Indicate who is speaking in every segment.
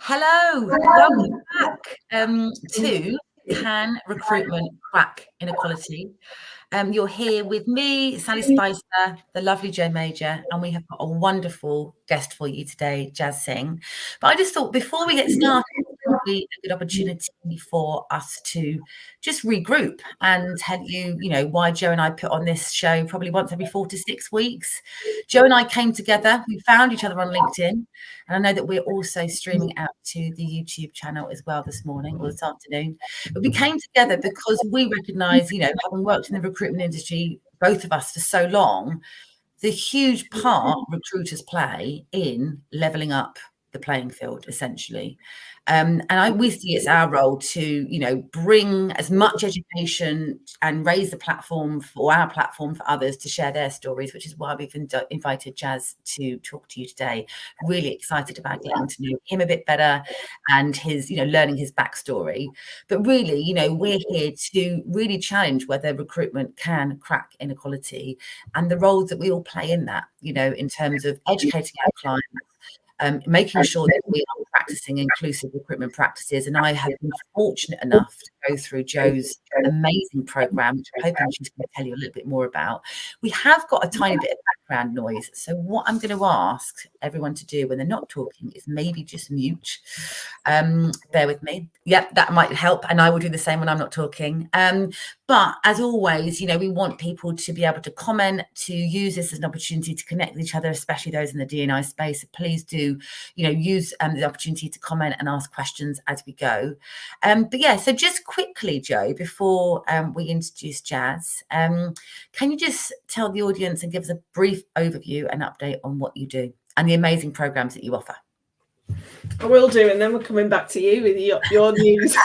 Speaker 1: Hello, welcome back to Can Recruitment Crack Inequality? You're here with me, Sally Spicer, the lovely Jo Major, and we have got a wonderful guest for you today, Jazz Singh. But I just thought before we get started, it's probably a good opportunity for us to just regroup and tell you, why Jo and I put on this show probably once every 4 to 6 weeks. Jo and I came together, we found each other on LinkedIn, and I know that we're also streaming out to the YouTube channel as well this morning or this afternoon. But we came together because we recognise, having worked in the recruitment industry, both of us for so long, the huge part recruiters play in levelling up the playing field, essentially. We see it's our role to, bring as much education and raise the platform for others to share their stories, which is why we've invited Jazz to talk to you today. Really excited about getting to know him a bit better and his, learning his backstory. But really, we're here to really challenge whether recruitment can crack inequality and the roles that we all play in that, in terms of educating our clients, making sure that we are practicing inclusive recruitment practices. And I have been fortunate enough to go through Jo's amazing program, which I'm hoping she's going to tell you a little bit more about. We have got a tiny bit of background noise. So what I'm going to ask everyone to do when they're not talking is maybe just mute. Bear with me. Yep, that might help. And I will do the same when I'm not talking. But as always, we want people to be able to comment, to use this as an opportunity to connect with each other, especially those in the D&I space. So please do, use the opportunity to comment and ask questions as we go. So just quickly, Jo, before we introduce Jazz, can you just tell the audience and give us a brief overview and update on what you do and the amazing programs that you offer?
Speaker 2: I will do, and then we're coming back to you with your news.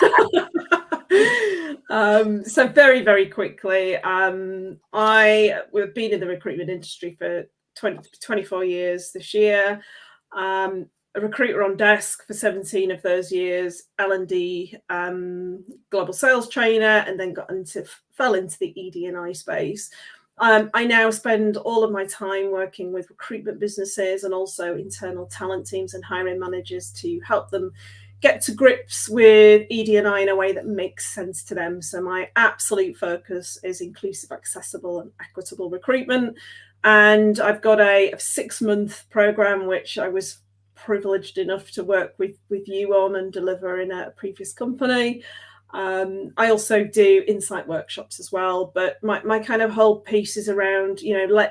Speaker 2: So very, very quickly, we've been in the recruitment industry for 24 years this year. A recruiter on desk for 17 of those years, L&D global sales trainer, and then fell into the ED&I space. I now spend all of my time working with recruitment businesses and also internal talent teams and hiring managers to help them get to grips with ED&I in a way that makes sense to them. So my absolute focus is inclusive, accessible and equitable recruitment. And I've got a 6-month program, which I was privileged enough to work with you on and deliver in a previous company. I also do insight workshops as well, but my kind of whole piece is around,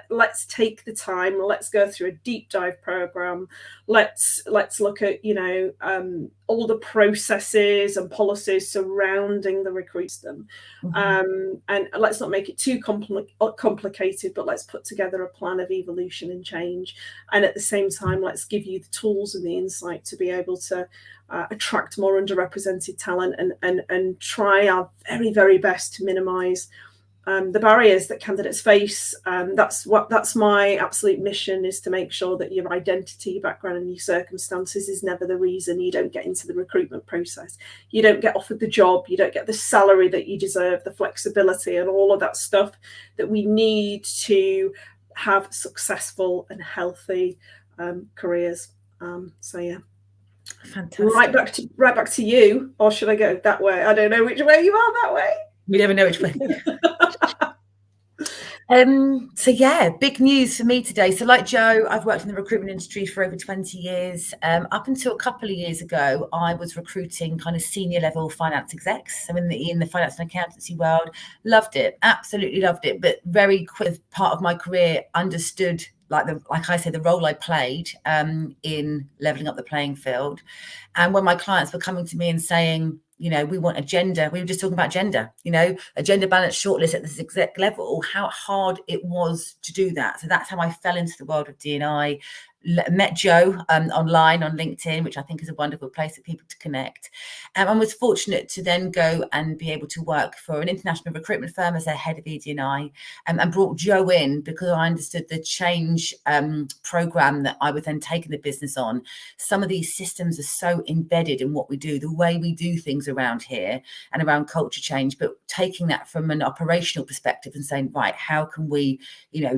Speaker 2: let's take the time, let's go through a deep dive program. Let's look at, all the processes and policies surrounding the recruit system. And let's not make it too complicated, but let's put together a plan of evolution and change. And at the same time, let's give you the tools and the insight to be able to attract more underrepresented talent and try our very, very best to minimize the barriers that candidates face. That's my absolute mission, is to make sure that your identity, your background and your circumstances is never the reason you don't get into the recruitment process. You don't get offered the job, you don't get the salary that you deserve, the flexibility and all of that stuff that we need to have successful and healthy careers.
Speaker 1: Fantastic.
Speaker 2: Right back to you, or should I go that way? I don't know which way you are that way.
Speaker 1: We never know which way. Big news for me today. So like Jo, I've worked in the recruitment industry for over 20 years. Up until a couple of years ago, I was recruiting kind of senior level finance execs. So in the finance and accountancy world, loved it, absolutely loved it. But very quick part of my career understood, like I say, the role I played in levelling up the playing field. And when my clients were coming to me and saying, we want a gender, we were just talking about gender, a gender balanced shortlist at this exec level, how hard it was to do that. So that's how I fell into the world of D&I. Met Jo online on LinkedIn, which I think is a wonderful place for people to connect, and was fortunate to then go and be able to work for an international recruitment firm as their head of ED&I, and brought Jo in because I understood the change program that I was then taking the business on. Some of these systems are so embedded in what we do, the way we do things around here and around culture change, but taking that from an operational perspective and saying, right, how can we,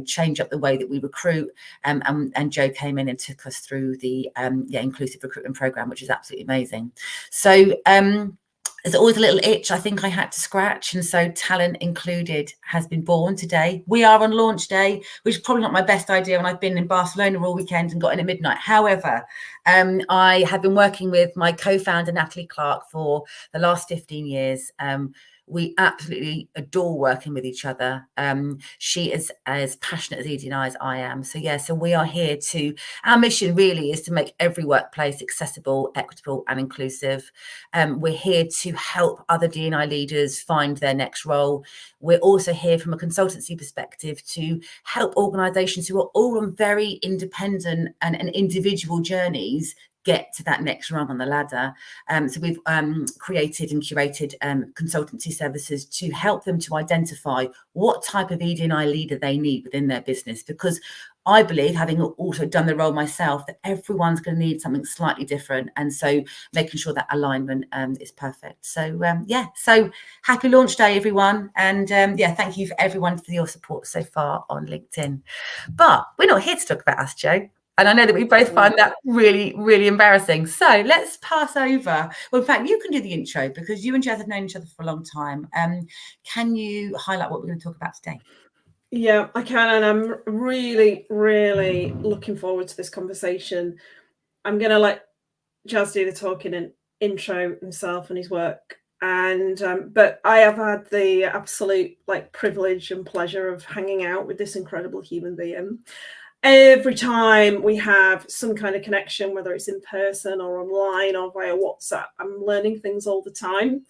Speaker 1: change up the way that we recruit? And Jo came in and took us through the inclusive recruitment program, which is absolutely amazing. So there's always a little itch I think I had to scratch, and so Talent Included has been born today. We are on launch day, which is probably not my best idea, and I've been in Barcelona all weekend and got in at midnight. However, I have been working with my co-founder Natalie Clark for the last 15 years. We absolutely adore working with each other. She is as passionate as Edie and I as I am. So we are here our mission really is to make every workplace accessible, equitable and inclusive. We're here to help other D&I leaders find their next role. We're also here from a consultancy perspective to help organisations who are all on very independent and individual journeys get to that next rung on the ladder. So we've created and curated consultancy services to help them to identify what type of ED&I leader they need within their business, because I believe, having also done the role myself, that everyone's going to need something slightly different, and so making sure that alignment is perfect. So so happy launch day, everyone, and thank you for everyone for your support so far on LinkedIn. But we're not here to talk about us, Jo. And I know that we both find that really, really embarrassing. So let's pass over. Well, in fact, you can do the intro because you and Jazz have known each other for a long time. Can you highlight what we're going to talk about today?
Speaker 2: Yeah, I can. And I'm really, really looking forward to this conversation. I'm going to let Jazz do the talking and intro himself and his work. And but I have had the absolute privilege and pleasure of hanging out with this incredible human being. Every time we have some kind of connection, whether it's in person or online or via WhatsApp, I'm learning things all the time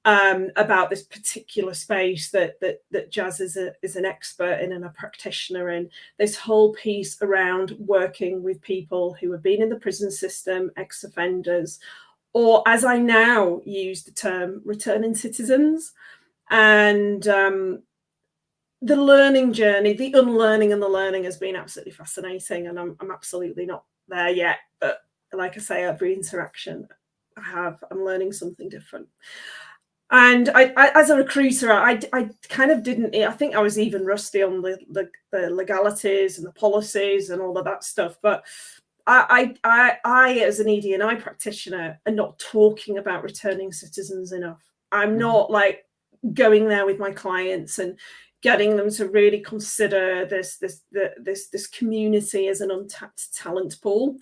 Speaker 2: about this particular space that Jazz is an expert in and a practitioner in. This whole piece around working with people who have been in the prison system, ex-offenders, or as I now use the term, returning citizens. And the learning journey, the unlearning and the learning has been absolutely fascinating, and I'm absolutely not there yet. But like I say, every interaction I'm learning something different. And I as a recruiter, I kind of didn't. I think I was even rusty on the legalities and the policies and all of that stuff. But I as an ED&I practitioner are not talking about returning citizens enough. I'm not going there with my clients and getting them to really consider this community as an untapped talent pool.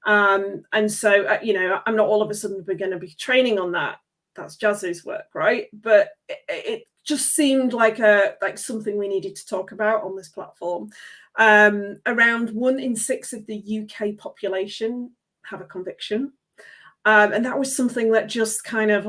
Speaker 2: And so, I'm not all of a sudden we're going to be training on that. That's Jazz's work, right? But it just seemed like something we needed to talk about on this platform. Around 1 in 6 of the UK population have a conviction. And that was something that just kind of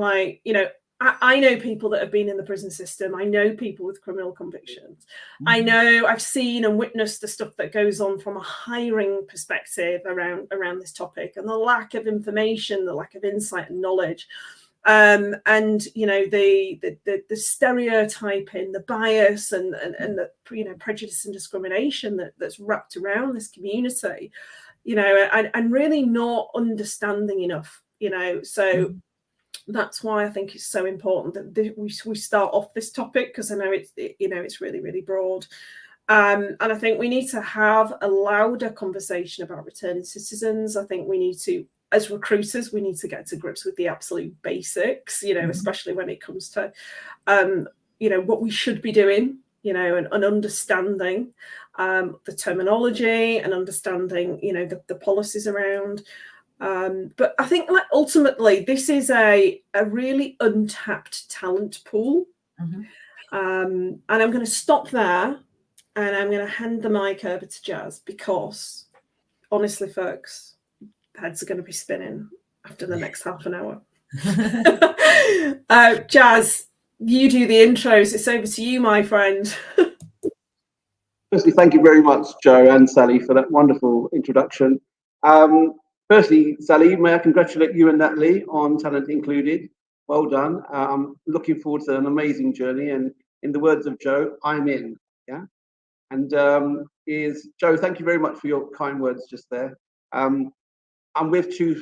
Speaker 2: I know people that have been in the prison system. I know people with criminal convictions. I know I've seen and witnessed the stuff that goes on from a hiring perspective around this topic, and the lack of information, the lack of insight and knowledge. And the stereotyping, the bias, and the prejudice and discrimination that's wrapped around this community, and really not understanding enough. So that's why I think it's so important that we start off this topic, because I know it's really, really broad. And I think we need to have a louder conversation about returning citizens. I think we need to, as recruiters, we need to get to grips with the absolute basics, especially when it comes to, what we should be doing, and understanding the terminology and understanding, the policies around. But I think ultimately this is a really untapped talent pool. And I'm going to stop there, and I'm going to hand the mic over to Jazz, because honestly, folks, heads are going to be spinning after the next half an hour. Jazz, you do the intros. It's over to you, my friend.
Speaker 3: Firstly, thank you very much, Jo and Sally, for that wonderful introduction. Firstly, Sally, may I congratulate you and Natalie on Talent Included. Well done. I'm looking forward to an amazing journey. And in the words of Jo, I'm in. Yeah. And Jo, thank you very much for your kind words just there. I'm with two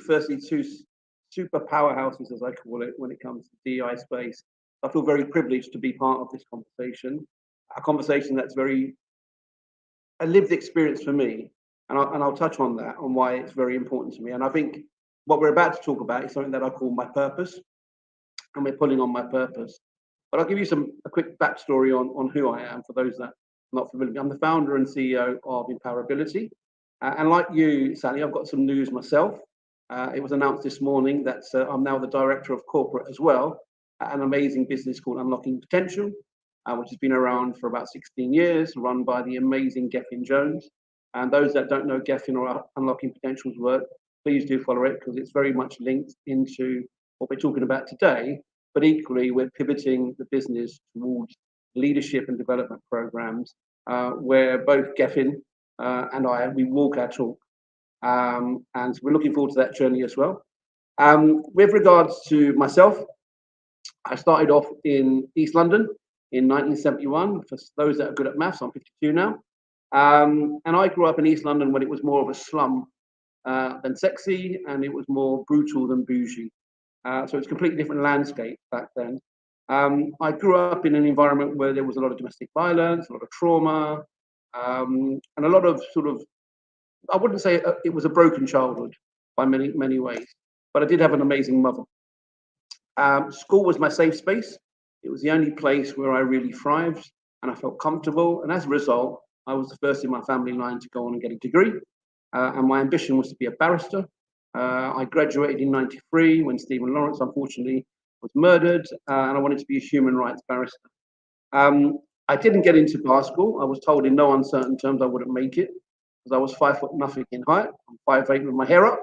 Speaker 3: super powerhouses, as I call it, when it comes to DEI space. I feel very privileged to be part of this conversation, a conversation that's very a lived experience for me. And I'll touch on that, on why it's very important to me. And I think what we're about to talk about is something that I call my purpose, and we're pulling on my purpose. But I'll give you a quick backstory on who I am for those that are not familiar. I'm the founder and CEO of Empowerability. And like you, Sally, I've got some news myself. It was announced this morning that I'm now the director of corporate as well at an amazing business called Unlocking Potential, which has been around for about 16 years, run by the amazing Gethin Jones. And those that don't know Gethin or Unlocking Potential's work, please do follow it, because it's very much linked into what we're talking about today. But equally, we're pivoting the business towards leadership and development programs, where both Gethin and we walk our talk. And so we're looking forward to that journey as well. With regards to myself, I started off in East London in 1971. For those that are good at maths, I'm 52 now. And I grew up in East London when it was more of a slum than sexy, and it was more brutal than bougie. So it's a completely different landscape back then. I grew up in an environment where there was a lot of domestic violence, a lot of trauma, and a lot of I wouldn't say it was a broken childhood by many ways, but I did have an amazing mother. School was my safe space. It was the only place where I really thrived and I felt comfortable. And as a result, I was the first in my family line to go on and get a degree. And my ambition was to be a barrister. I graduated in '93 when Stephen Lawrence, unfortunately, was murdered, and I wanted to be a human rights barrister. I didn't get into bar school. I was told in no uncertain terms I wouldn't make it, because I was 5'0" in height. I'm 5'8" with my hair up.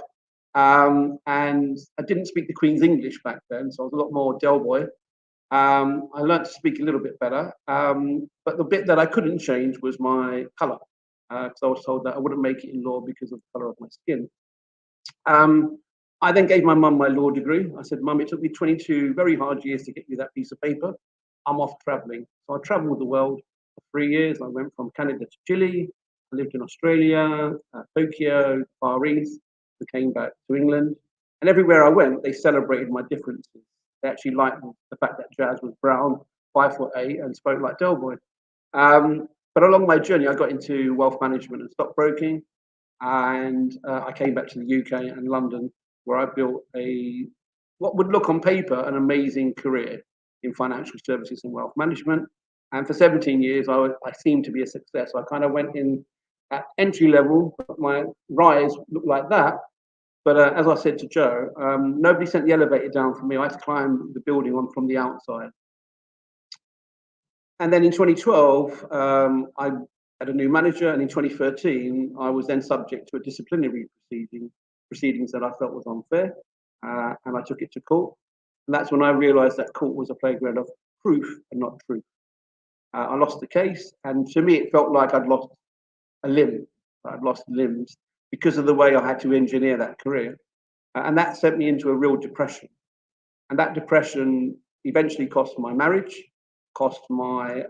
Speaker 3: And I didn't speak the Queen's English back then, so I was a lot more Del Boy. I learned to speak a little bit better, but the bit that I couldn't change was my colour, because I was told that I wouldn't make it in law because of the colour of my skin. I then gave my mum my law degree. I said, "Mum, it took me 22 very hard years to get you that piece of paper. I'm off travelling." So I travelled the world for 3 years. I went from Canada to Chile. I lived in Australia, Tokyo, Far East. I came back to England. And everywhere I went, they celebrated my differences. They actually liked the fact that Jazz was brown, 5'8", and spoke like Del Boy. But along my journey, I got into wealth management and stockbroking. And I came back to the UK and London, where I built what would look on paper an amazing career in financial services and wealth management. And for 17 years, I seemed to be a success. I kind of went in at entry level, but my rise looked like that. But as I said to Joe, nobody sent the elevator down for me. I had to climb the building on from the outside. And then in 2012, I had a new manager, and in 2013, I was then subject to a disciplinary proceedings that I felt was unfair, and I took it to court. And that's when I realised that court was a playground of proof and not truth. I lost the case, and to me, it felt like I'd lost a limb. I'd lost limbs because of the way I had to engineer that career, and that sent me into a real depression. And that depression eventually cost my marriage, cost my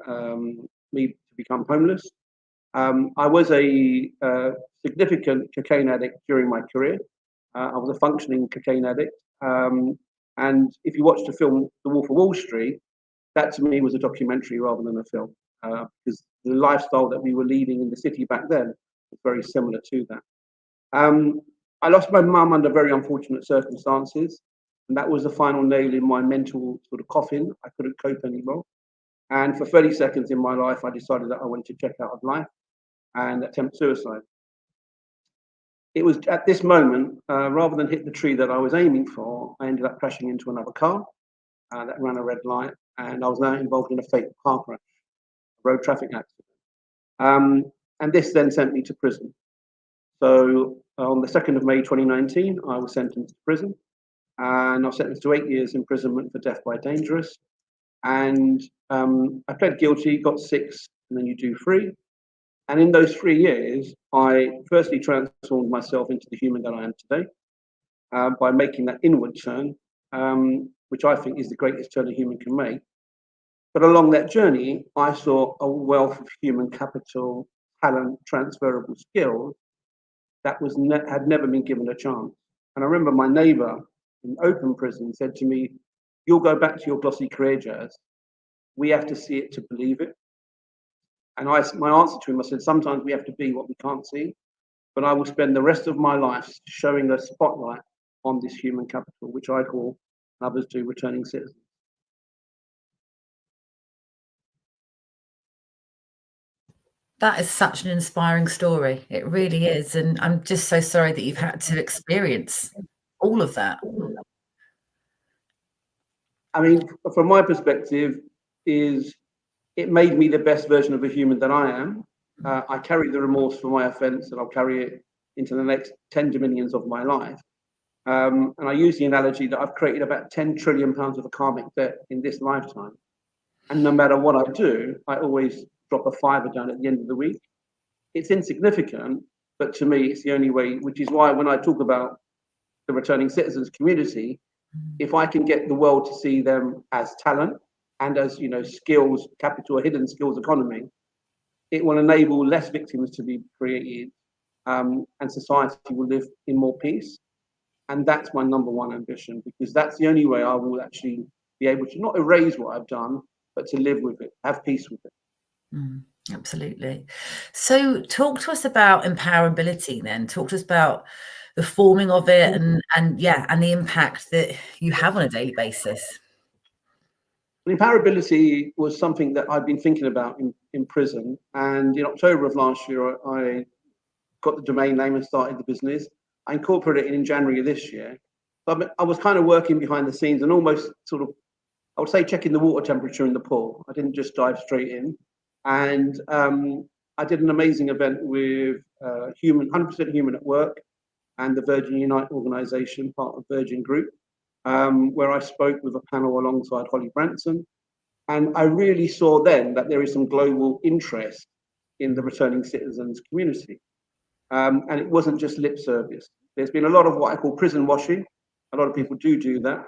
Speaker 3: me to become homeless. I was a significant cocaine addict during my career. I was a functioning cocaine addict. And if you watch the film The Wolf of Wall Street, that to me was a documentary rather than a film, because the lifestyle that we were leading in the city back then was very similar to that. I lost my mum under very unfortunate circumstances, and that was the final nail in my mental sort of coffin. I couldn't cope anymore. And for 30 seconds in my life, I decided that I wanted to check out of life and attempt suicide. It was at this moment, rather than hit the tree that I was aiming for, I ended up crashing into another car that ran a red light, and I was now involved in a fatal car crash, a road traffic accident. And this then sent me to prison. So on the 2nd of May 2019, I was sentenced to prison, and I was sentenced to 8 years imprisonment for death by dangerous. And I pled guilty, got 6, and then you do 3. And in those 3 years, I firstly transformed myself into the human that I am today by making that inward turn, which I think is the greatest turn a human can make. But along that journey, I saw a wealth of human capital, talent, transferable skills that had never been given a chance. And I remember my neighbour in open prison said to me, "You'll go back to your glossy career, Jazz. We have to see it to believe it." And my answer to him, I said, "Sometimes we have to be what we can't see, but I will spend the rest of my life showing a spotlight on this human capital, which I call, and others do, returning citizens."
Speaker 1: That is such an inspiring story. It really is. And I'm just so sorry that you've had to experience all of that.
Speaker 3: I mean, from my perspective, is it made me the best version of a human that I am. I carry the remorse for my offence, and I'll carry it into the next 10 dominions of my life. And I use the analogy that I've created about 10 trillion pounds of a karmic debt in this lifetime. And no matter what I do, I always drop a fiver down at the end of the week. It's insignificant, but to me, it's the only way, which is why when I talk about the returning citizens community, if I can get the world to see them as talent and as, skills, capital, hidden skills economy, it will enable less victims to be created, and society will live in more peace. And that's my number one ambition, because that's the only way I will actually be able to not erase what I've done, but to live with it, have peace with it.
Speaker 1: Absolutely. So talk to us about empowerability then. Talk to us about the forming of it and the impact that you have on a daily basis.
Speaker 3: Empowerability was something that I'd been thinking about in prison. And in October of last year, I got the domain name and started the business. I incorporated it in January of this year. But I was kind of working behind the scenes and almost sort of, I would say, checking the water temperature in the pool. I didn't just dive straight in. And I did an amazing event with 100% Human at Work and the Virgin Unite organisation, part of Virgin Group, where I spoke with a panel alongside Holly Branson. And I really saw then that there is some global interest in the returning citizens community. And it wasn't just lip service. There's been a lot of what I call prison washing. A lot of people do that.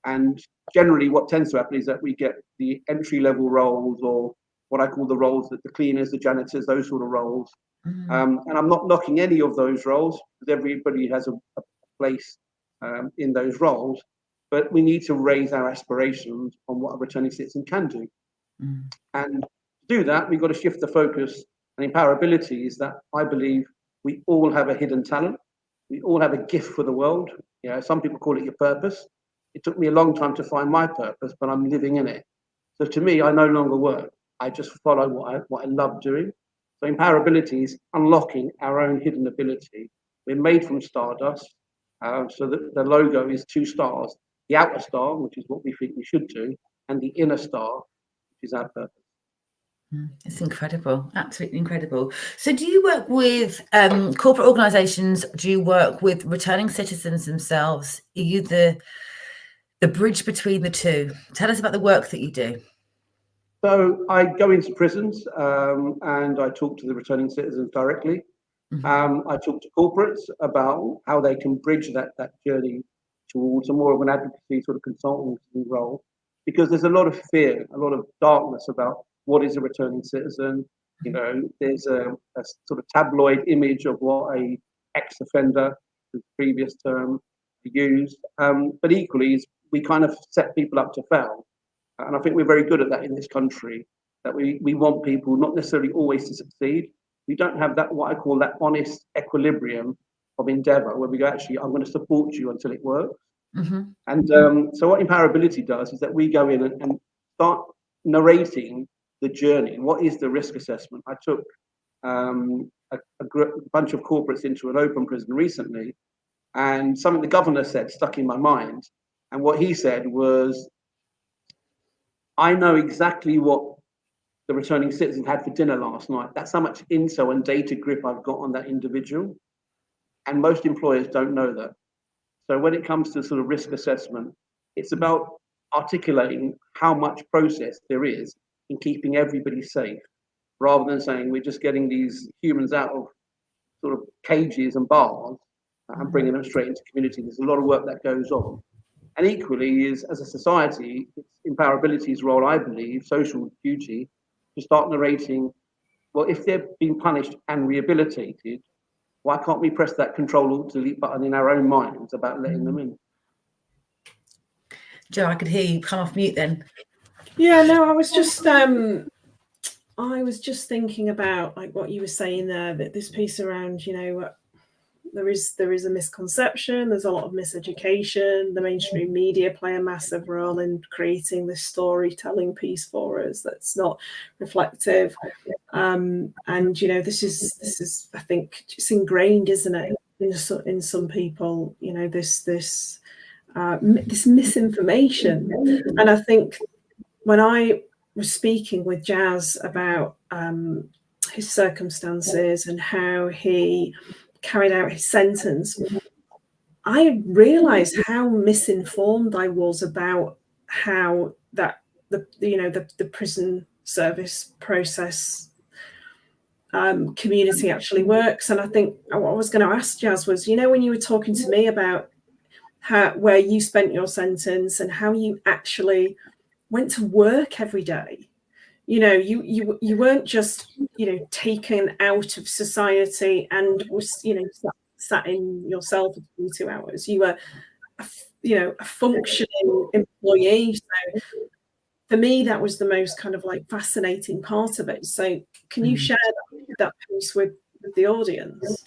Speaker 3: And generally what tends to happen is that we get the entry-level roles, or what I call the roles that the cleaners, the janitors, those sort of roles. And I'm not knocking any of those roles, because everybody has a place in those roles. But we need to raise our aspirations on what a returning citizen can do. And to do that, we've got to shift the focus. And empowerability is that I believe we all have a hidden talent. We all have a gift for the world. Some people call it your purpose. It took me a long time to find my purpose, but I'm living in it. So to me, I no longer work. I just follow what I love doing. So empowerability is unlocking our own hidden ability. We're made from stardust. So the logo is 2 stars. The outer star, which is what we think we should do, and the inner star, which is our purpose.
Speaker 1: It's incredible, absolutely incredible. So do you work with corporate organisations? Do you work with returning citizens themselves? Are you the bridge between the two? Tell us about the work that you do.
Speaker 3: So I go into prisons and I talk to the returning citizens directly. I talk to corporates about how they can bridge that journey towards a more of an advocacy sort of consultancy role, because there's a lot of fear, a lot of darkness about what is a returning citizen. There's a sort of tabloid image of what a ex-offender, the previous term, used. But equally, we kind of set people up to fail. And I think we're very good at that in this country, that we want people not necessarily always to succeed. We don't have that, what I call that honest equilibrium of endeavour, where we go, actually, I'm going to support you until it works. And so what empowerability does is that we go in and start narrating the journey. What is the risk assessment? I took a bunch of corporates into an open prison recently, and something the governor said stuck in my mind. And what he said was, I know exactly what the returning citizen had for dinner last night. That's how much intel and data grip I've got on that individual. And most employers don't know that. So when it comes to sort of risk assessment, it's about articulating how much process there is in keeping everybody safe, rather than saying we're just getting these humans out of sort of cages and bars and bringing them straight into community. There's a lot of work that goes on. And equally, is as a society, it's empowerability's role, I believe, social duty, to start narrating, well, if they're being punished and rehabilitated, why can't we press that control-alt-delete button in our own minds about letting them in?
Speaker 1: Joe, I could hear you come off mute then.
Speaker 2: Yeah, no, I was just thinking about like what you were saying there, that this piece around, you know, there is a misconception, there's a lot of miseducation. The mainstream media play a massive role in creating this storytelling piece for us that's not reflective. And you know, this is I think it's ingrained, isn't it, in some people, you know, this misinformation. And I think when I was speaking with Jazz about his circumstances and how he carried out his sentence, I realised how misinformed I was about how that the prison service process community actually works. And I think what I was going to ask Jazz was, you know, when you were talking to me about where you spent your sentence and how you actually went to work every day, you know, you weren't just, you know, taken out of society and was, you know, sat in your cell for 22 hours. You were, a functioning employee. So for me, that was the most kind of like fascinating part of it. So can you share that piece with the audience?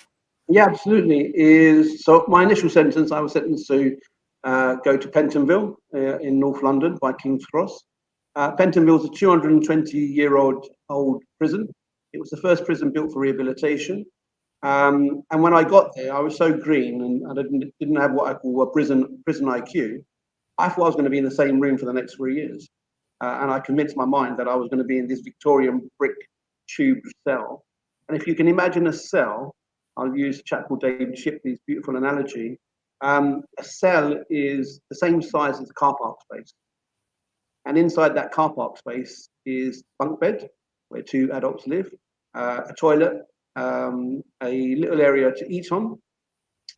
Speaker 3: Yeah, absolutely. So my initial sentence, I was sentenced to go to Pentonville in North London by King's Cross. Pentonville is a 220-year-old prison. It was the first prison built for rehabilitation. And when I got there, I was so green and I didn't have what I call a prison IQ. I thought I was going to be in the same room for the next 3 years. And I convinced my mind that I was going to be in this Victorian brick tube cell. And if you can imagine a cell, I'll use a chap called David Shipley's beautiful analogy. A cell is the same size as a car park space. And inside that car park space is bunk bed, where 2 adults live, a toilet, a little area to eat on,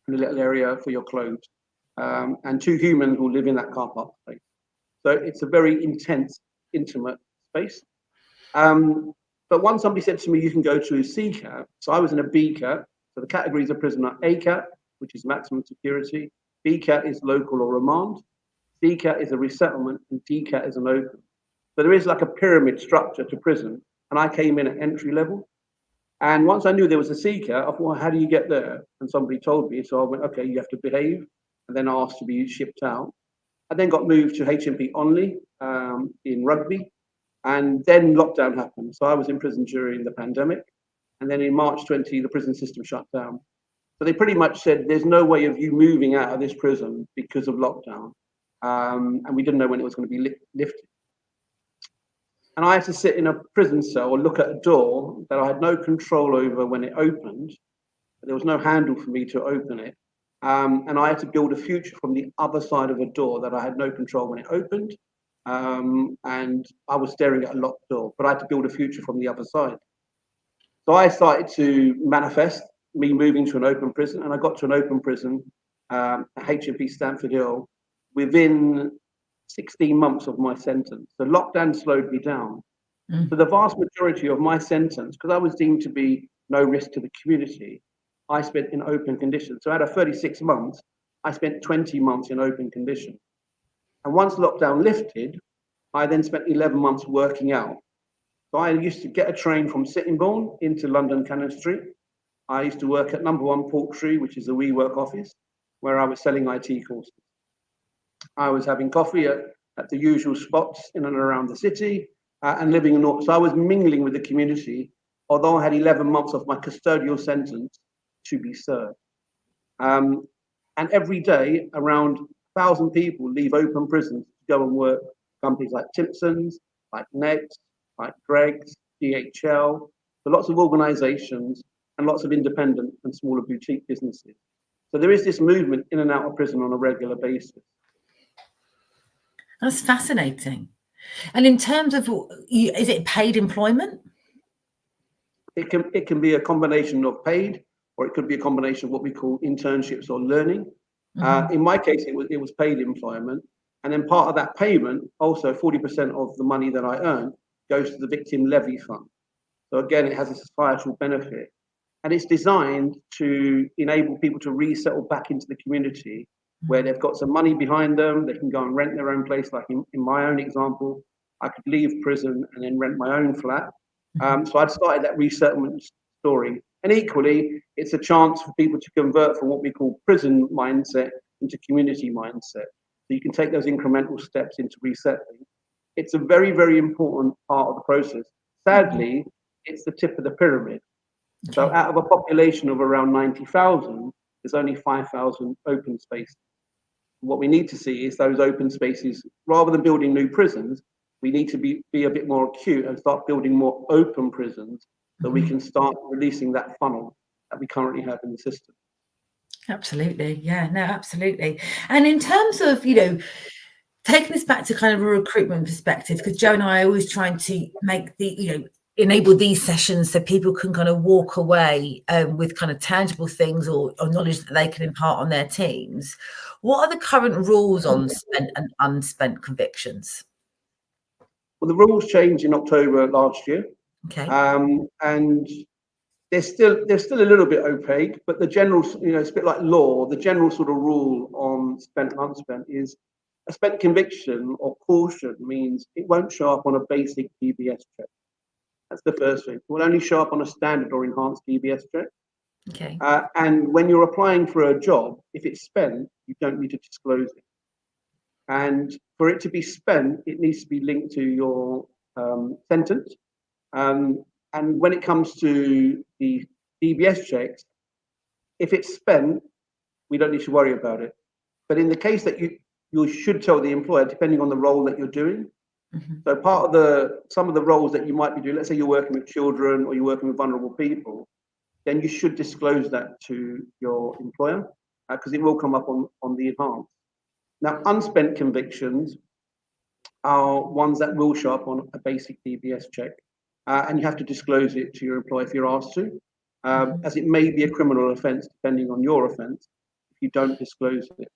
Speaker 3: and a little area for your clothes. And 2 humans will live in that car park space. So it's a very intense, intimate space. But once somebody said to me, you can go to a C cat. So I was in a B cat. So the categories of prisoner: A cat, which is maximum security; B cat is local or remand; C cat is a resettlement; and D cat is an open. So there is like a pyramid structure to prison. And I came in at entry level. And once I knew there was a C cat, I thought, well, how do you get there? And somebody told me. So I went, okay, you have to behave, and then asked to be shipped out. I then got moved to HMP Onley in Rugby. And then lockdown happened. So I was in prison during the pandemic. And then in March 20, the prison system shut down. So they pretty much said, there's no way of you moving out of this prison because of lockdown. And we didn't know when it was going to be lifted. And I had to sit in a prison cell or look at a door that I had no control over when it opened. There was no handle for me to open it. And I had to build a future from the other side of a door that I had no control when it opened. And I was staring at a locked door, but I had to build a future from the other side. So I started to manifest me moving to an open prison, and I got to an open prison at HMP Stamford Hill within 16 months of my sentence. The lockdown slowed me down. So the vast majority of my sentence, because I was deemed to be no risk to the community, I spent in open conditions. So out of 36 months, I spent 20 months in open conditions. And once lockdown lifted, I then spent 11 months working out. So I used to get a train from Sittingbourne into London Cannon Street. I used to work at number 1 Portree, which is a WeWork office, where I was selling IT courses. I was having coffee at the usual spots in and around the city and living in North. So I was mingling with the community, although I had 11 months of my custodial sentence to be served. And every day, around 1,000 people leave open prisons to go and work for companies like Timpson's, like Next, like Greg's, DHL, so lots of organizations and lots of independent and smaller boutique businesses. So there is this movement in and out of prison on a regular basis.
Speaker 1: That's fascinating. And in terms of, is it paid employment?
Speaker 3: It can be a combination of paid, or it could be a combination of what we call internships or learning. In my case, it was paid employment. And then part of that payment, also 40% of the money that I earn goes to the Victim Levy Fund. So again, it has a societal benefit. And it's designed to enable people to resettle back into the community where they've got some money behind them, they can go and rent their own place. Like in my own example, I could leave prison and then rent my own flat. So I'd started that resettlement story. And equally, it's a chance for people to convert from what we call prison mindset into community mindset. So you can take those incremental steps into resettling. It's a very, very important part of the process. Sadly, it's the tip of the pyramid. So out of a population of around 90,000, there's only 5,000 open spaces. What we need to see is those open spaces, rather than building new prisons, we need to be a bit more acute and start building more open prisons so we can start releasing that funnel that we currently have in the system.
Speaker 1: Absolutely. Yeah, no, absolutely. And in terms of, taking this back to kind of a recruitment perspective, because Joe and I are always trying to make enable these sessions so people can kind of walk away with kind of tangible things or knowledge that they can impart on their teams. What are the current rules on spent and unspent convictions?
Speaker 3: Well, the rules changed in October last year.
Speaker 1: Okay.
Speaker 3: And they're still a little bit opaque, but the general, it's a bit like law. The general sort of rule on spent and unspent is a spent conviction or caution means it won't show up on a basic DBS check. That's the first thing. It will only show up on a standard or enhanced DBS check.
Speaker 1: Okay.
Speaker 3: And when you're applying for a job, if it's spent, you don't need to disclose it. And for it to be spent, it needs to be linked to your sentence. And when it comes to the DBS checks, if it's spent, we don't need to worry about it. But in the case that you should tell the employer, depending on the role that you're doing. So part of some of the roles that you might be doing, let's say you're working with children or you're working with vulnerable people, then you should disclose that to your employer because it will come up on the enhanced. Now, unspent convictions are ones that will show up on a basic DBS check, and you have to disclose it to your employer if you're asked to, as it may be a criminal offence depending on your offence if you don't disclose it.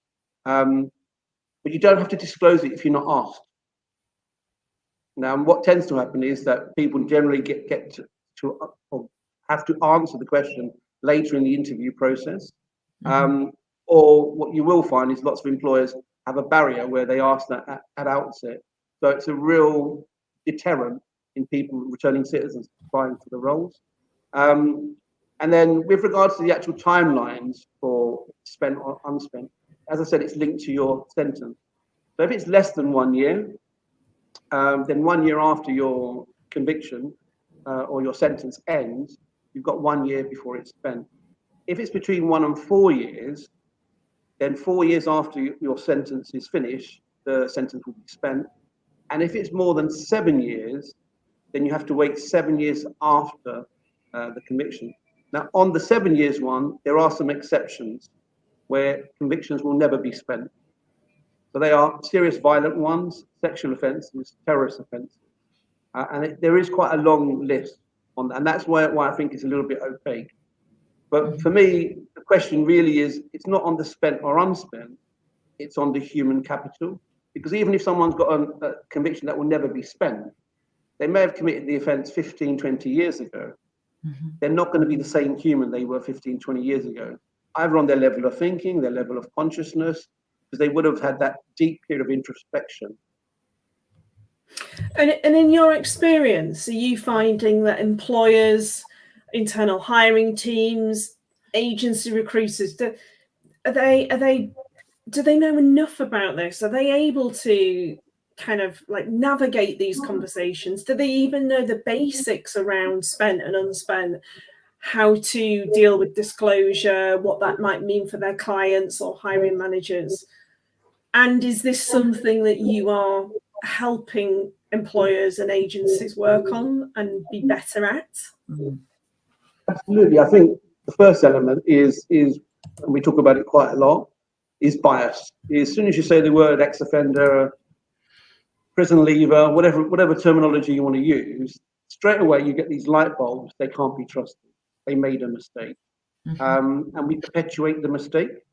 Speaker 3: But you don't have to disclose it if you're not asked. Now, what tends to happen is that people generally get to or have to answer the question later in the interview process. Or what you will find is lots of employers have a barrier where they ask that at outset. So it's a real deterrent in people returning citizens applying for the roles. And then with regards to the actual timelines for spent or unspent, as I said, it's linked to your sentence. So if it's less than 1 year, then 1 year after your conviction or your sentence ends, you've got 1 year before it's spent. If it's between 1 and 4 years, then 4 years after your sentence is finished, the sentence will be spent. And if it's more than 7 years, then you have to wait 7 years after the conviction. Now, on the 7 years one, there are some exceptions where convictions will never be spent. So they are serious violent ones, sexual offences, terrorist offences. And there is quite a long list on that. And that's why I think it's a little bit opaque. But for me, the question really is, it's not on the spent or unspent, it's on the human capital. Because even if someone's got a conviction that will never be spent, they may have committed the offence 15, 20 years ago. They're not going to be the same human they were 15, 20 years ago, either on their level of thinking, their level of consciousness, because they would have had that deep period of introspection.
Speaker 2: And in your experience, are you finding that employers, internal hiring teams, agency recruiters, do they know enough about this? Are they able to kind of like navigate these conversations? Do they even know the basics around spent and unspent, how to deal with disclosure, what that might mean for their clients or hiring managers? And is this something that you are helping employers and agencies work on and be better at?
Speaker 3: Absolutely. I think the first element is, and we talk about it quite a lot, is bias. As soon as you say the word ex-offender, prison leaver, whatever terminology you want to use, straight away you get these light bulbs. They can't be trusted. They made a mistake. And we perpetuate the mistake.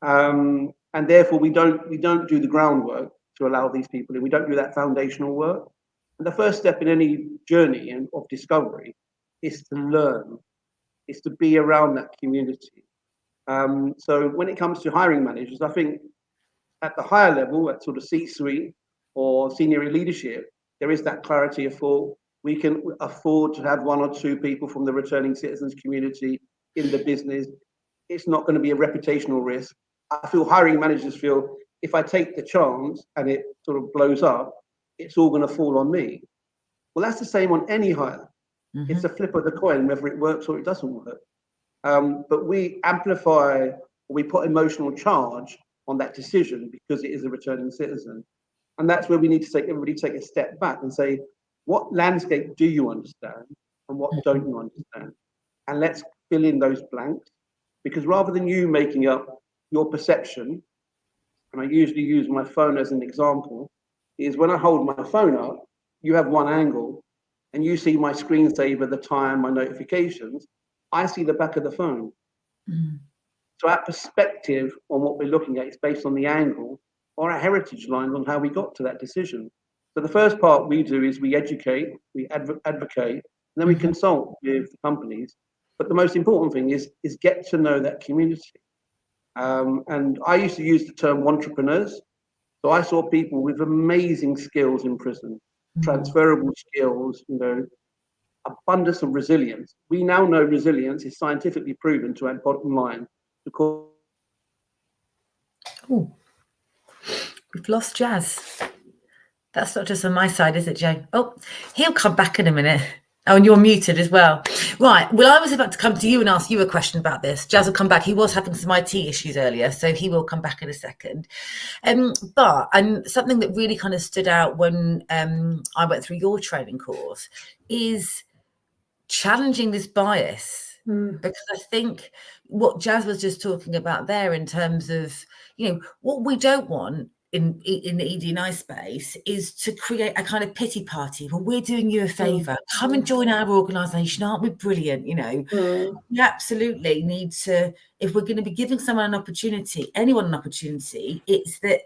Speaker 3: And therefore we don't do the groundwork to allow these people in. We don't do that foundational work. And the first step in any journey of discovery is to learn, is to be around that community. So when it comes to hiring managers, I think at the higher level, at sort of C-suite or senior leadership, there is that clarity of thought. We can afford to have 1 or 2 people from the returning citizens community in the business. It's not going to be a reputational risk. I feel hiring managers feel if I take the chance and it sort of blows up, it's all going to fall on me. Well, that's the same on any hire. Mm-hmm. It's a flip of the coin, whether it works or it doesn't work. But we amplify, we put emotional charge on that decision because it is a returning citizen. And that's where we need to everybody take a step back and say, what landscape do you understand and what don't you understand? And let's fill in those blanks, because rather than you making up your perception, and I usually use my phone as an example, is when I hold my phone up, you have one angle and you see my screensaver, the time, my notifications, I see the back of the phone. Mm. So our perspective on what we're looking at is based on the angle or our heritage lines on how we got to that decision. So the first part we do is we educate, we advocate, and then we consult with the companies. But the most important thing is get to know that community. And I used to use the term entrepreneurs. So I saw people with amazing skills in prison, transferable skills, abundance of resilience. We now know resilience is scientifically proven to add bottom line.
Speaker 1: Oh, we've lost Jazz. That's not just on my side, is it, Joe? Oh, he'll come back in a minute. Oh, and you're muted as well. Right. Well, I was about to come to you and ask you a question about this. Jazz will come back. He was having some IT issues earlier, so he will come back in a second. But something that really kind of stood out when I went through your training course is challenging this bias. Because I think what Jazz was just talking about there in terms of, what we don't want in the ED&I space is to create a kind of pity party. Well, we're doing you a favour. Come and join our organisation. Aren't we brilliant? We absolutely need to, if we're going to be giving someone an opportunity, anyone an opportunity, it's that,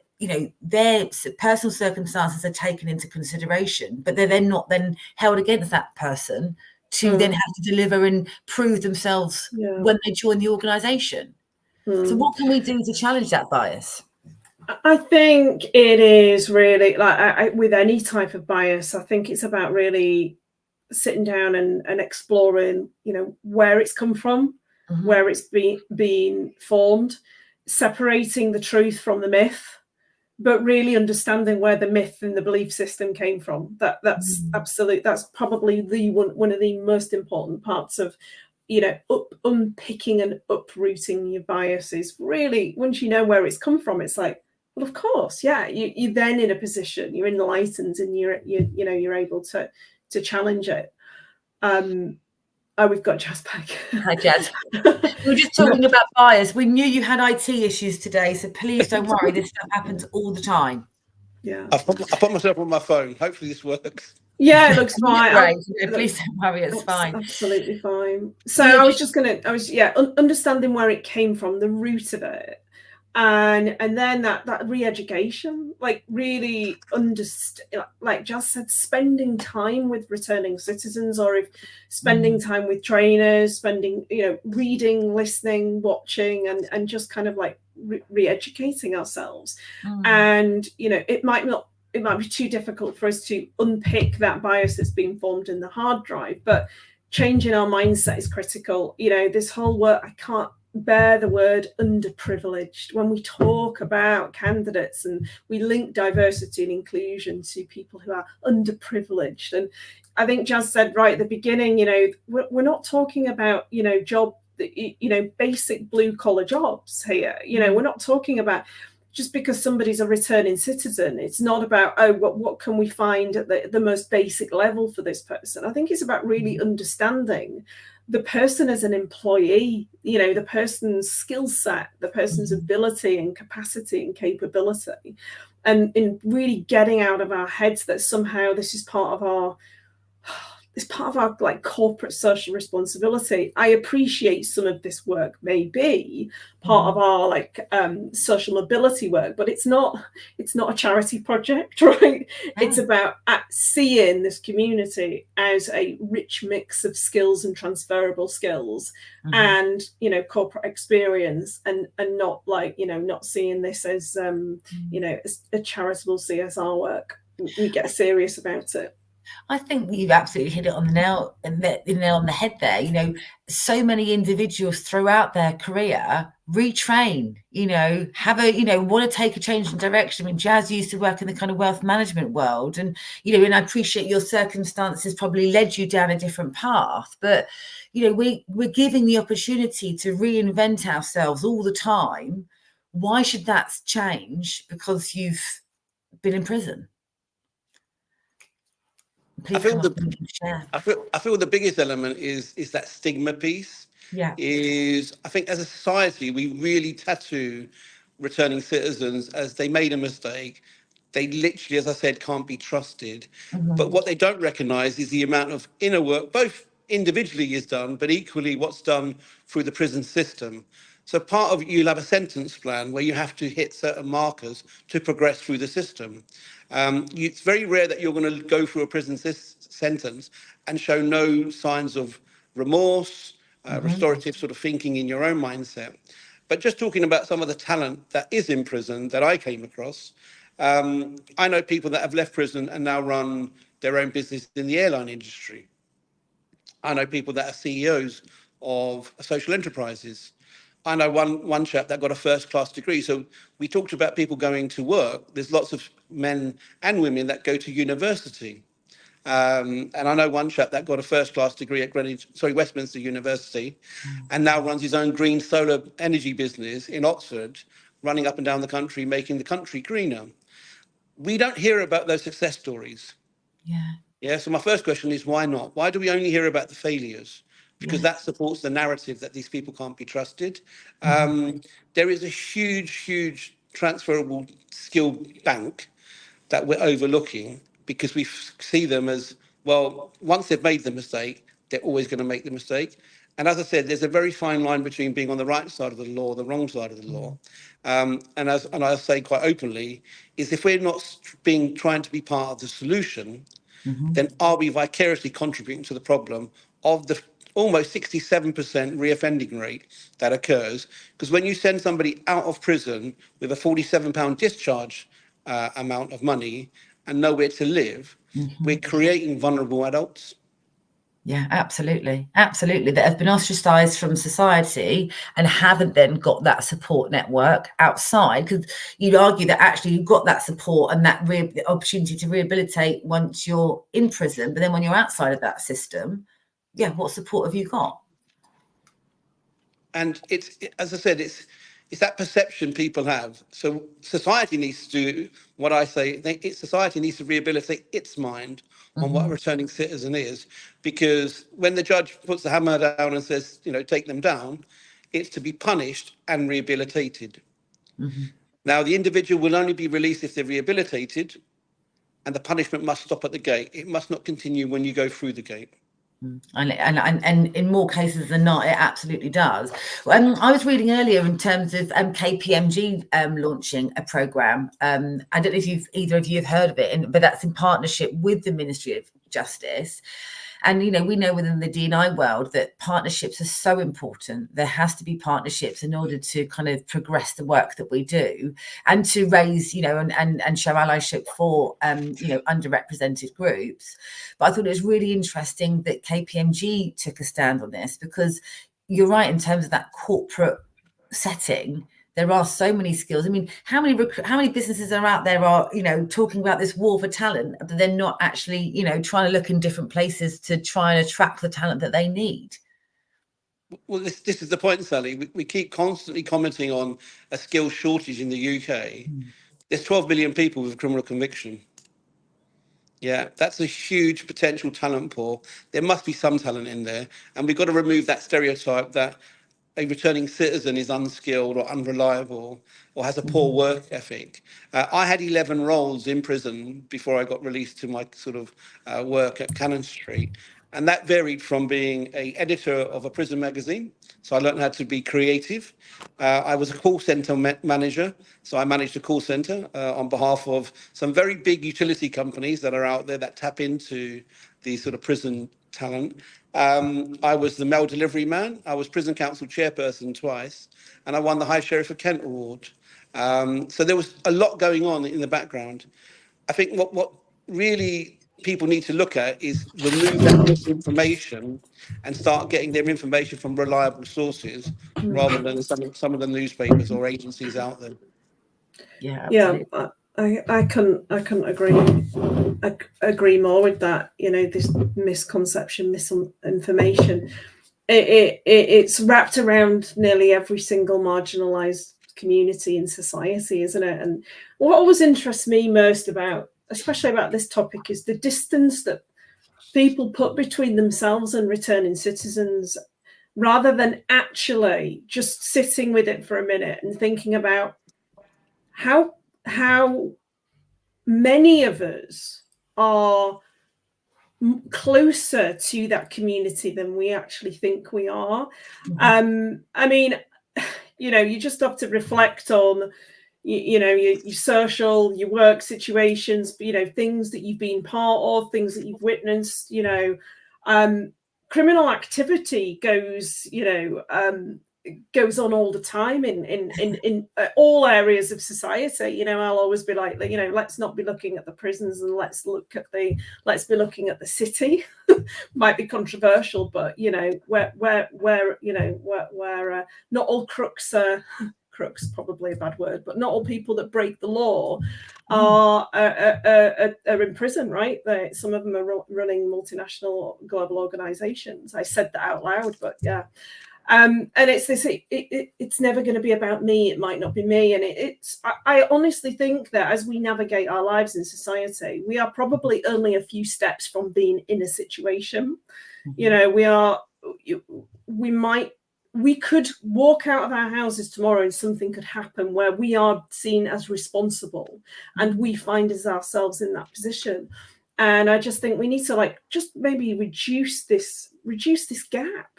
Speaker 1: their personal circumstances are taken into consideration, but they're then not then held against that person to then have to deliver and prove themselves when they join the organisation. So what can we do to challenge that bias?
Speaker 2: I think it is really, like with any type of bias, I think it's about really sitting down and exploring, where it's come from, where it's been formed, separating the truth from the myth, but really understanding where the myth and the belief system came from. That's absolute. That's probably one of the most important parts of, unpicking and uprooting your biases. Really, once you know where it's come from, it's like, well, of course, yeah. You're then in a position, you're enlightened, and you're able to challenge it. Oh, we've got Jazz back.
Speaker 1: Hi, Jazz. We were just talking about bias. We knew you had IT issues today, so please don't worry. This stuff happens all the time.
Speaker 2: Yeah.
Speaker 4: I put myself on my phone. Hopefully this works.
Speaker 2: Yeah, it looks fine.
Speaker 1: Right. Please don't worry. It's fine.
Speaker 2: Absolutely fine. So I was understanding where it came from, the root of it. And then that re-education, like really like Jazz said, spending time with returning citizens, or if spending time with trainers, reading, listening, watching, and just kind of like re-educating ourselves. And it might be too difficult for us to unpick that bias that's been formed in the hard drive, but changing our mindset is critical. This whole work, I can't bear the word underprivileged when we talk about candidates, and we link diversity and inclusion to people who are underprivileged. And I think Jazz said right at the beginning, we're not talking about job, basic blue collar jobs here. We're not talking about just because somebody's a returning citizen. It's not about, what can we find at the most basic level for this person. I think it's about really understanding the person as an employee, the person's skill set, the person's ability and capacity and capability, and in really getting out of our heads that somehow this is part of our it's part of our like corporate social responsibility. I appreciate some of this work may be part of our like social mobility work, but it's not a charity project, right? It's about seeing this community as a rich mix of skills and transferable skills and, you know, corporate experience, and not like, you know, not seeing this as you know, as a charitable CSR work. We get serious about it.
Speaker 1: I think you've absolutely hit it on the nail on the head there. You know, so many individuals throughout their career retrain, you know, want to take a change in direction. I mean, Jazz used to work in the kind of wealth management world, and, you know, and I appreciate your circumstances probably led you down a different path, but, you know, we're giving the opportunity to reinvent ourselves all the time. Why should that change because you've been in prison?
Speaker 4: I feel the biggest element is that stigma piece.
Speaker 1: Yeah.
Speaker 4: I think as a society, we really tattoo returning citizens as they made a mistake. They literally, as I said, can't be trusted. But what they don't recognise is the amount of inner work, both individually is done, but equally what's done through the prison system. So part of you'll have a sentence plan where you have to hit certain markers to progress through the system. It's very rare that you're going to go through a prison sentence and show no signs of remorse, restorative sort of thinking in your own mindset. But just talking about some of the talent that is in prison that I came across, I know people that have left prison and now run their own business in the airline industry. I know people that are CEOs of social enterprises. I know one chap that got a first-class degree. So we talked about people going to work. There's lots of men and women that go to university. And I know one chap that got a first-class degree at Westminster University, and now runs his own green solar energy business in Oxford, running up and down the country, making the country greener. We don't hear about those success stories. Yeah. So my first question is, why not? Why do we only hear about the failures? Because that supports the narrative that these people can't be trusted. There is a huge transferable skill bank that we're overlooking because we see them as, well, once they've made the mistake, they're always going to make the mistake. And as I said, there's a very fine line between being on the right side of the law, the wrong side of the law. And I say quite openly, is if we're not trying to be part of the solution, then are we vicariously contributing to the problem of the almost 67% reoffending rate that occurs? Because when you send somebody out of prison with a £47 discharge amount of money and nowhere to live, we're creating vulnerable adults.
Speaker 1: Yeah, absolutely. Absolutely. That have been ostracized from society and haven't then got that support network outside. Because you'd argue that actually you've got that support and that opportunity to rehabilitate once you're in prison. But then when you're outside of that system, yeah, what support have you got?
Speaker 4: And as I said, it's that perception people have. So society needs to do what I say. Society needs to rehabilitate its mind on what a returning citizen is, because when the judge puts the hammer down and says, you know, take them down, it's to be punished and rehabilitated. Now, the individual will only be released if they're rehabilitated, and the punishment must stop at the gate. It must not continue when you go through the gate.
Speaker 1: And in more cases than not, it absolutely does. I was reading earlier in terms of KPMG launching a programme. I don't know if either of you have heard of it, but that's in partnership with the Ministry of Justice. And, you know, we know within the D&I world that partnerships are so important. There has to be partnerships in order to kind of progress the work that we do and to raise, you know, and show allyship for, you know, underrepresented groups. But I thought it was really interesting that KPMG took a stand on this, because you're right, in terms of that corporate setting, there are so many skills. I mean, how many businesses are out there are, you know, talking about this war for talent, but they're not actually, you know, trying to look in different places to try and attract the talent that they need?
Speaker 4: Well, this is the point, Sally. We keep constantly commenting on a skill shortage in the UK. There's 12 million people with a criminal conviction. Yeah, that's a huge potential talent pool. There must be some talent in there. And we've got to remove that stereotype that a returning citizen is unskilled or unreliable or has a poor work ethic. I had 11 roles in prison before I got released to my sort of work at Cannon Street. And that varied from being an editor of a prison magazine. So I learned how to be creative. I was a call center manager. So I managed a call center on behalf of some very big utility companies that are out there that tap into the sort of prison talent. I was the mail delivery man. I was prison council chairperson twice. And I won the High Sheriff of Kent award. So there was a lot going on in the background. I think what really people need to look at is remove that misinformation and start getting their information from reliable sources rather than some of the newspapers or agencies out there.
Speaker 1: Yeah,
Speaker 2: absolutely.
Speaker 1: Yeah,
Speaker 2: I couldn't agree more with that. You know, this misconception, misinformation, it's wrapped around nearly every single marginalized community in society, isn't it? And what always interests me most especially about this topic, is the distance that people put between themselves and returning citizens, rather than actually just sitting with it for a minute and thinking about how many of us are closer to that community than we actually think we are. I mean, you know, you just have to reflect on your social, your work situations, you know, things that you've been part of, things that you've witnessed. You know, criminal activity goes on all the time in all areas of society. You know, I'll always be like, you know, let's not be looking at the prisons, and let's be looking at the city. Might be controversial, but you know, where not all crooks are crooks, probably a bad word, but not all people that break the law are in prison, right? Some of them are running multinational global organizations. I said that out loud, but yeah. And it's this. It's never going to be about me. It might not be me, and I honestly think that as we navigate our lives in society, we are probably only a few steps from being in a situation. You know, we could walk out of our houses tomorrow and something could happen where we are seen as responsible, and we find ourselves in that position. And I just think we need to just maybe reduce this gap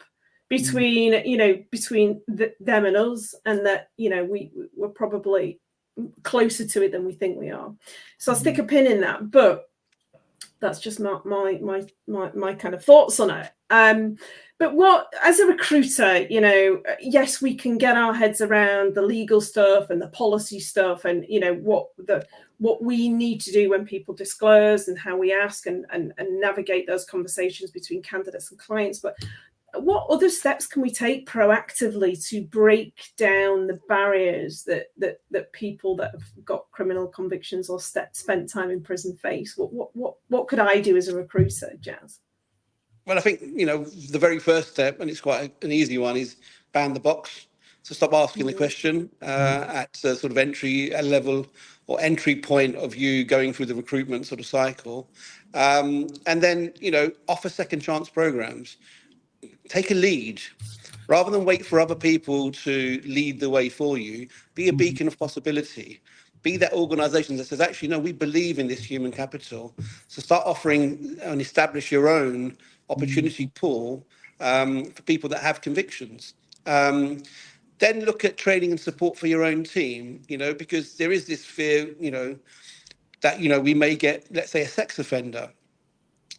Speaker 2: between them and us, and that we're probably closer to it than we think we are. So I'll stick a pin in that, but that's just my kind of thoughts on it. But as a recruiter, yes, we can get our heads around the legal stuff and the policy stuff, and what we need to do when people disclose, and how we ask and navigate those conversations between candidates and clients. But what other steps can we take proactively to break down the barriers that people that have got criminal convictions or spent time in prison face? What could I do as a recruiter, Jazz?
Speaker 4: Well, I think, the very first step, and it's quite an easy one, is ban the box. So stop asking the question at sort of entry level or entry point of you going through the recruitment sort of cycle. And then, offer second chance programs. Take a lead. Rather than wait for other people to lead the way for you, be a beacon of possibility. Be that organisation that says, actually, no, we believe in this human capital. So start offering and establish your own opportunity pool for people that have convictions. Then look at training and support for your own team, because there is this fear, that, we may get, let's say, a sex offender.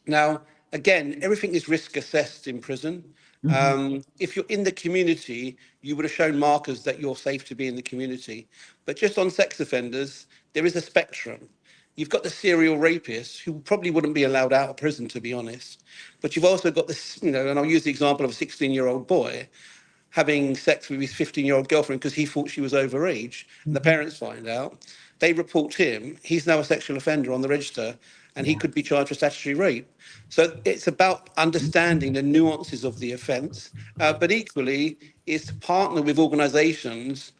Speaker 4: Now, again, everything is risk assessed in prison. If you're in the community, you would have shown markers that you're safe to be in the community. But just on sex offenders, there is a spectrum. You've got the serial rapists who probably wouldn't be allowed out of prison, to be honest. But you've also got this, and I'll use the example of a 16-year-old boy having sex with his 15-year-old girlfriend because he thought she was overage. And the parents find out. They report him. He's now a sexual offender on the register, and he could be charged for statutory rape. So it's about understanding the nuances of the offence, but equally is to partner with organisations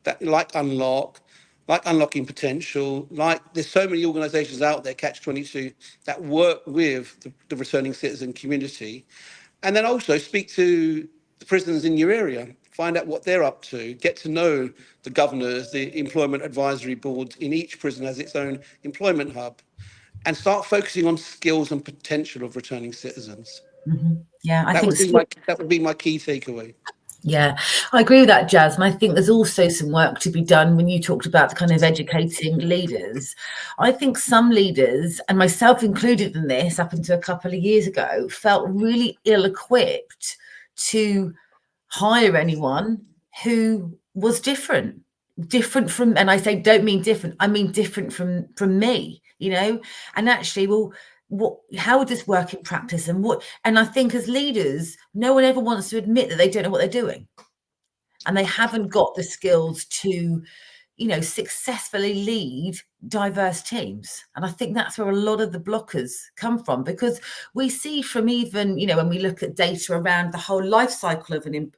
Speaker 4: that like Unlocking Potential, there's so many organisations out there, Catch-22, that work with the returning citizen community. And then also speak to the prisons in your area, find out what they're up to, get to know the governors, the employment advisory boards. In each prison has its own employment hub, and start focusing on skills and potential of returning citizens.
Speaker 1: Yeah, I
Speaker 4: That
Speaker 1: think
Speaker 4: would be my key takeaway.
Speaker 1: Yeah, I agree with that, Jazz. And I think there's also some work to be done when you talked about the kind of educating leaders. I think some leaders, and myself included in this up until a couple of years ago, felt really ill-equipped to hire anyone who was different from, and I say don't mean different, I mean different from me, you know. And actually, well, how would this work in practice, and I think as leaders, no one ever wants to admit that they don't know what they're doing, and they haven't got the skills to, you know, successfully lead diverse teams. And I think that's where a lot of the blockers come from, because we see from even, you know, when we look at data around the whole life cycle of you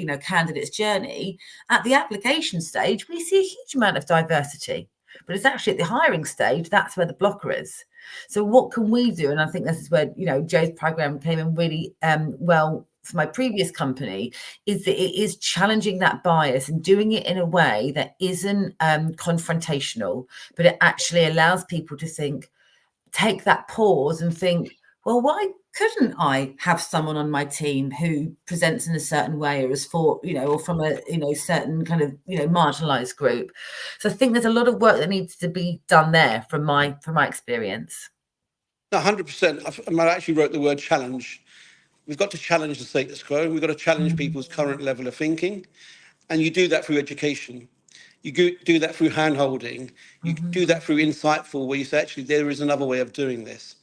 Speaker 1: know, candidates' journey, at the application stage, we see a huge amount of diversity. But it's actually at the hiring stage, that's where the blocker is. So what can we do? And I think this is where, you know, Joe's program came in really well for my previous company, is that it is challenging that bias and doing it in a way that isn't confrontational, but it actually allows people to think, take that pause and think, well, why couldn't I have someone on my team who presents in a certain way, or is for, you know, or from a, you know, certain kind of, you know, marginalized group? So I think there's a lot of work that needs to be done there from my experience.
Speaker 4: 100%. I actually wrote the word challenge. We've got to challenge the status quo. We've got to challenge people's current level of thinking. And you do that through education. You do that through hand-holding. You do that through insightful, where you say, actually, there is another way of doing this.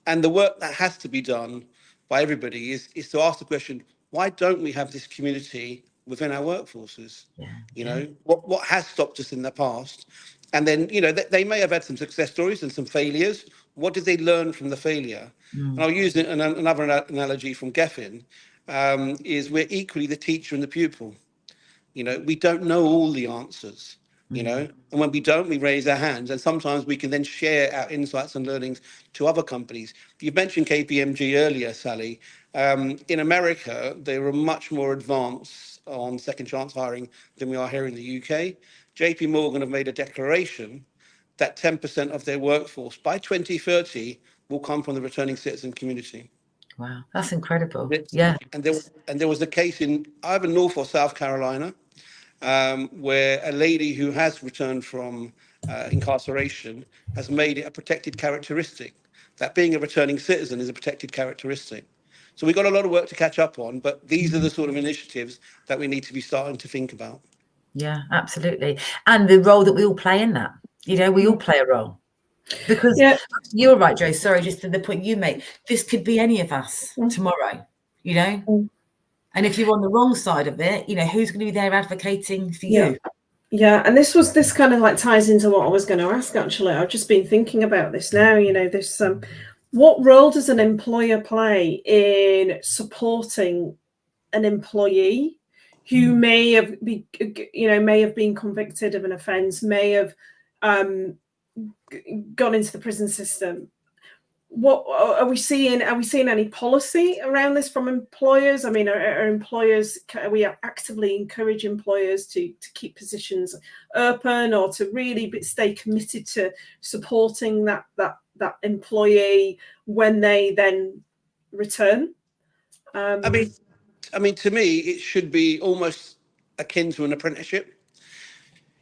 Speaker 4: And the work that has to be done by everybody is to ask the question, why don't we have this community within our workforces? You know, what has stopped us in the past? And then, you know, they may have had some success stories and some failures. What did they learn from the failure? And I'll use another analogy from Geffen, is we're equally the teacher and the pupil. You know, we don't know all the answers, you know, and when we don't, we raise our hands, and sometimes we can then share our insights and learnings to other companies. You mentioned KPMG earlier, Sally. In America, they were much more advanced on second chance hiring than we are here in the UK. JP Morgan have made a declaration that 10% of their workforce by 2030 will come from the returning citizen community.
Speaker 1: Wow, that's incredible. Yeah.
Speaker 4: And there was a case in either North or South Carolina, where a lady who has returned from incarceration has made it a protected characteristic, that being a returning citizen is a protected characteristic. So we've got a lot of work to catch up on, but these are the sort of initiatives that we need to be starting to think about.
Speaker 1: Yeah, absolutely. And the role that we all play in that, you know, we all play a role. Because you're right, Joe, sorry, just to the point you make, this could be any of us tomorrow, you know? And if you're on the wrong side of it, you know, who's going to be there advocating for you?
Speaker 2: Yeah, and this kind of like ties into what I was going to ask, actually. I've just been thinking about this now, you know, this what role does an employer play in supporting an employee who may have been convicted of an offence, may have gone into the prison system? What are we seeing? Are we seeing any policy around this from employers? I mean, are we actively encourage employers to keep positions open, or to really stay committed to supporting that employee when they then return?
Speaker 4: I mean, to me, it should be almost akin to an apprenticeship.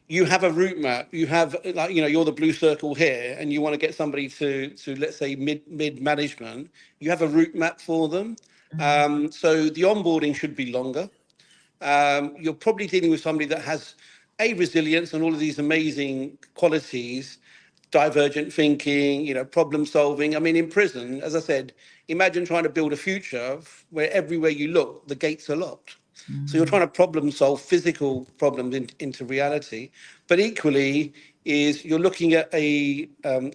Speaker 4: You have a route map. You have, like, you know, you're the blue circle here, and you want to get somebody to let's say mid management. You have a route map for them. So the onboarding should be longer. You're probably dealing with somebody that has a resilience and all of these amazing qualities, divergent thinking, you know, problem solving. I mean, in prison, as I said, imagine trying to build a future where everywhere you look, the gates are locked. So you're trying to problem solve physical problems into reality, but equally is you're looking at a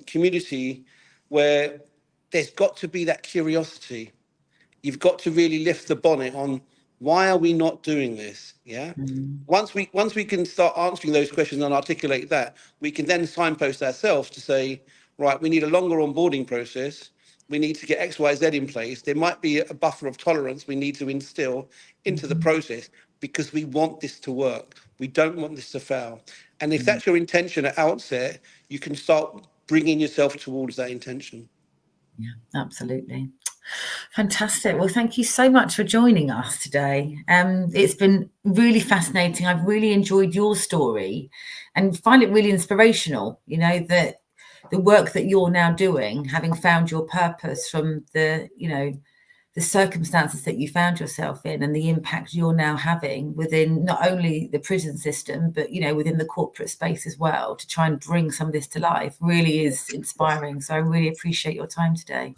Speaker 4: community where there's got to be that curiosity. You've got to really lift the bonnet on, why are we not doing this? Yeah. Once we can start answering those questions and articulate that, we can then signpost ourselves to say, right, we need a longer onboarding process. We need to get X, Y, Z in place. There might be a buffer of tolerance we need to instill into the process, because we want this to work. We don't want this to fail. And if that's your intention at outset, you can start bringing yourself towards that intention.
Speaker 1: Yeah, absolutely. Fantastic. Well, thank you so much for joining us today. It's been really fascinating. I've really enjoyed your story and find it really inspirational, you know, that the work that you're now doing, having found your purpose from the, you know, the circumstances that you found yourself in and the impact you're now having within not only the prison system, but, you know, within the corporate space as well, to try and bring some of this to life really is inspiring. So I really appreciate your time today.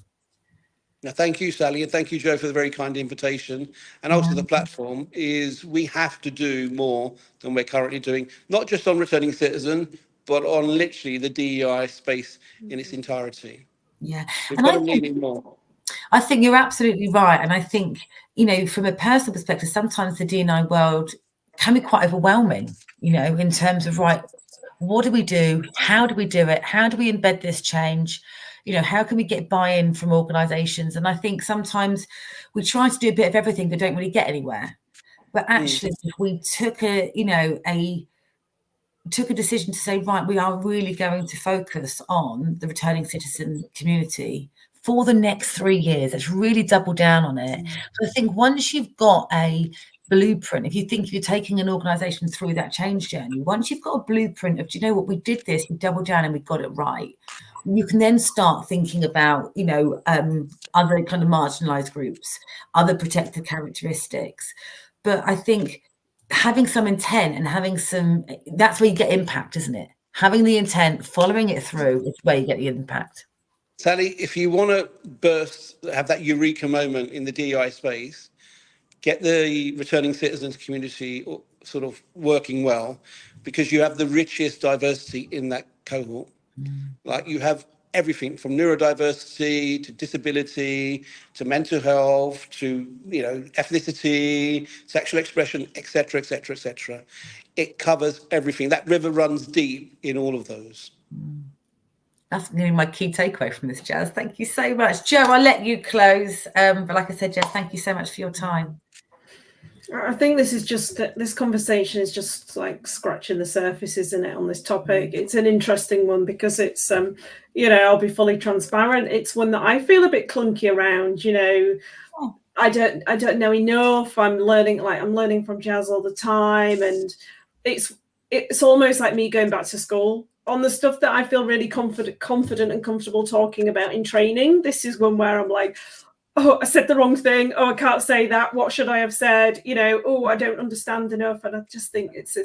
Speaker 4: Now, thank you, Sally, and thank you, Joe, for the very kind invitation. And also the platform is we have to do more than we're currently doing, not just on returning citizen, but on literally the DEI space in its entirety.
Speaker 1: Yeah.
Speaker 4: We've
Speaker 1: And
Speaker 4: got to lean in more.
Speaker 1: I think you're absolutely right. And I think, you know, from a personal perspective, sometimes the D&I world can be quite overwhelming, you know, in terms of, right, what do we do? How do we do it? How do we embed this change? You know, how can we get buy-in from organizations? And I think sometimes we try to do a bit of everything, but don't really get anywhere. But actually, if we took took a decision to say, right, we are really going to focus on the returning citizen community for the next 3 years. Let's really double down on it. So I think once you've got a blueprint, if you think you're taking an organization through that change journey, once you've got a blueprint of, do you know what, we did this, we doubled down and we got it right, you can then start thinking about, you know, other kind of marginalized groups, other protected characteristics. But I think having some intent and having some, that's where you get impact, isn't it? Having the intent, following it through is where you get the impact.
Speaker 4: Sally, if you want to have that eureka moment in the DEI space, get the returning citizens community sort of working well, because you have the richest diversity in that cohort. Like, you have everything from neurodiversity to disability to mental health to, you know, ethnicity, sexual expression, etc., etc., etc. It covers everything. That river runs deep in all of those.
Speaker 1: That's going to be my key takeaway from this, Jazz. Thank you so much. Joe, I'll let you close. But like I said, Jazz, thank you so much for your time.
Speaker 2: I think this conversation is just like scratching the surface, isn't it, on this topic? It's an interesting one because it's, you know, I'll be fully transparent. It's one that I feel a bit clunky around, you know. I don't know enough. I'm learning from Jazz all the time. And it's almost like me going back to school on the stuff that I feel really confident and comfortable talking about in training. This is one where I'm like, oh, I said the wrong thing. Oh, I can't say that. What should I have said? You know, oh, I don't understand enough. And I just think it's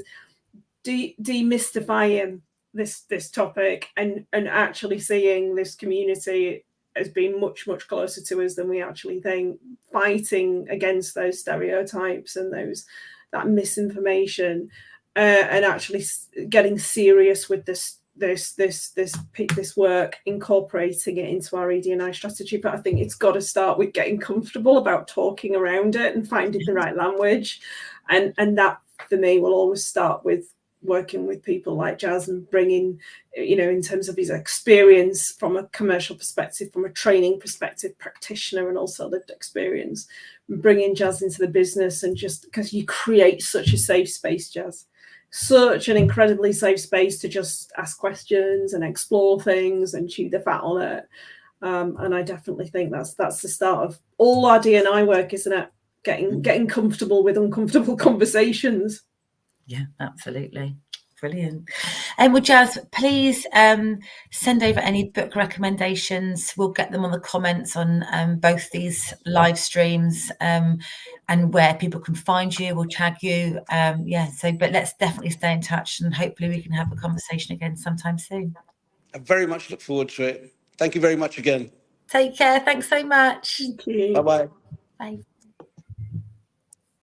Speaker 2: demystifying this topic and actually seeing this community as being much, much closer to us than we actually think, fighting against those stereotypes and that misinformation, and actually getting serious with this work, incorporating it into our ED&I strategy. But I think it's got to start with getting comfortable about talking around it and finding the right language, and that for me will always start with working with people like Jazz and bringing, you know, in terms of his experience from a commercial perspective, from a training perspective, practitioner, and also lived experience, bringing Jazz into the business. And just because you create such a safe space, Jazz, such an incredibly safe space to just ask questions and explore things and chew the fat on it. And I definitely think that's the start of all our D&I work, isn't it? Getting comfortable with uncomfortable conversations.
Speaker 1: Yeah, absolutely. Brilliant. And well, Jazz, please send over any book recommendations. We'll get them on the comments on both these live streams, and where people can find you. We'll tag you. But let's definitely stay in touch, and hopefully we can have a conversation again sometime soon.
Speaker 4: I very much look forward to it. Thank you very much again.
Speaker 1: Take care. Thanks so much.
Speaker 2: Thank you.
Speaker 4: Bye-bye.
Speaker 1: Bye.